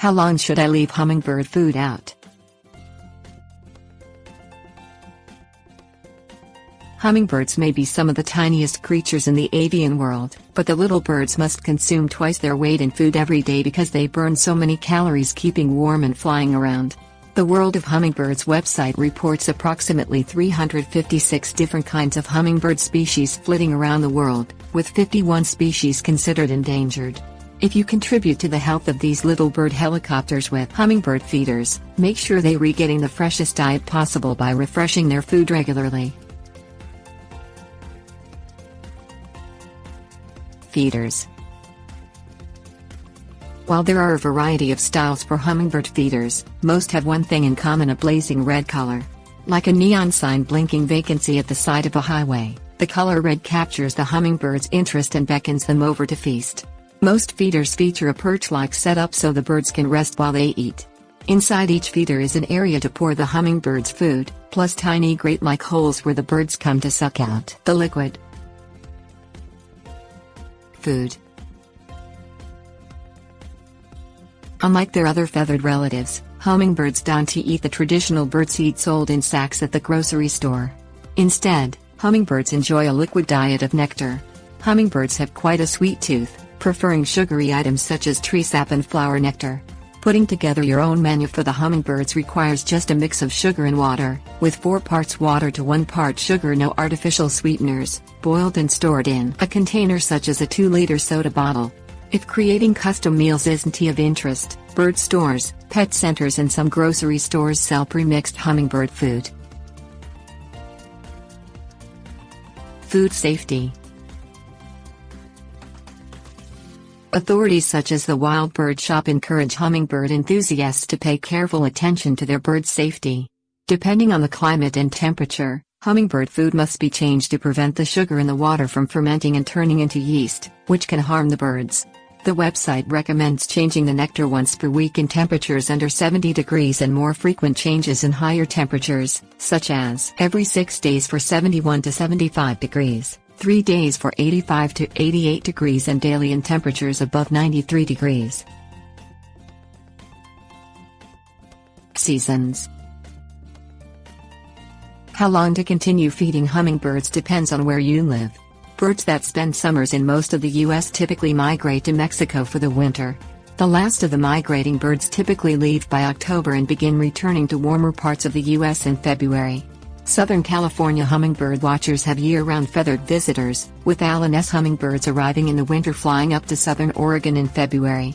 How long should I leave hummingbird food out? Hummingbirds may be some of the tiniest creatures in the avian world, but the little birds must consume twice their weight in food every day because they burn so many calories keeping warm and flying around. The World of Hummingbirds website reports approximately 356 different kinds of hummingbird species flitting around the world, with 51 species considered endangered. If you contribute to the health of these little bird helicopters with hummingbird feeders, make sure they are getting the freshest diet possible by refreshing their food regularly. Feeders. While there are a variety of styles for hummingbird feeders, most have one thing in common: a blazing red color. Like a neon sign blinking vacancy at the side of a highway, the color red captures the hummingbird's interest and beckons them over to feast. Most feeders feature a perch-like setup so the birds can rest while they eat. Inside each feeder is an area to pour the hummingbird's food, plus tiny grate-like holes where the birds come to suck out the liquid. Food. Unlike their other feathered relatives, hummingbirds don't eat the traditional birdseed sold in sacks at the grocery store. Instead, hummingbirds enjoy a liquid diet of nectar. Hummingbirds have quite a sweet tooth, preferring sugary items such as tree sap and flower nectar. Putting together your own menu for the hummingbirds requires just a mix of sugar and water, with 4 parts water to 1 part sugar, no artificial sweeteners, boiled and stored in a container such as a 2-liter soda bottle. If creating custom meals isn't of interest, bird stores, pet centers and some grocery stores sell pre-mixed hummingbird food. Food safety. Authorities such as the Wild Bird Shop encourage hummingbird enthusiasts to pay careful attention to their bird safety. Depending on the climate and temperature, hummingbird food must be changed to prevent the sugar in the water from fermenting and turning into yeast, which can harm the birds. The website recommends changing the nectar once per week in temperatures under 70 degrees and more frequent changes in higher temperatures, such as every 6 days for 71 to 75 degrees. 3 days for 85 to 88 degrees and daily in temperatures above 93 degrees. Seasons. How long to continue feeding hummingbirds depends on where you live. Birds that spend summers in most of the U.S. typically migrate to Mexico for the winter. The last of the migrating birds typically leave by October and begin returning to warmer parts of the U.S. in February. Southern California hummingbird watchers have year-round feathered visitors, with Allen S. hummingbirds arriving in the winter flying up to southern Oregon in February.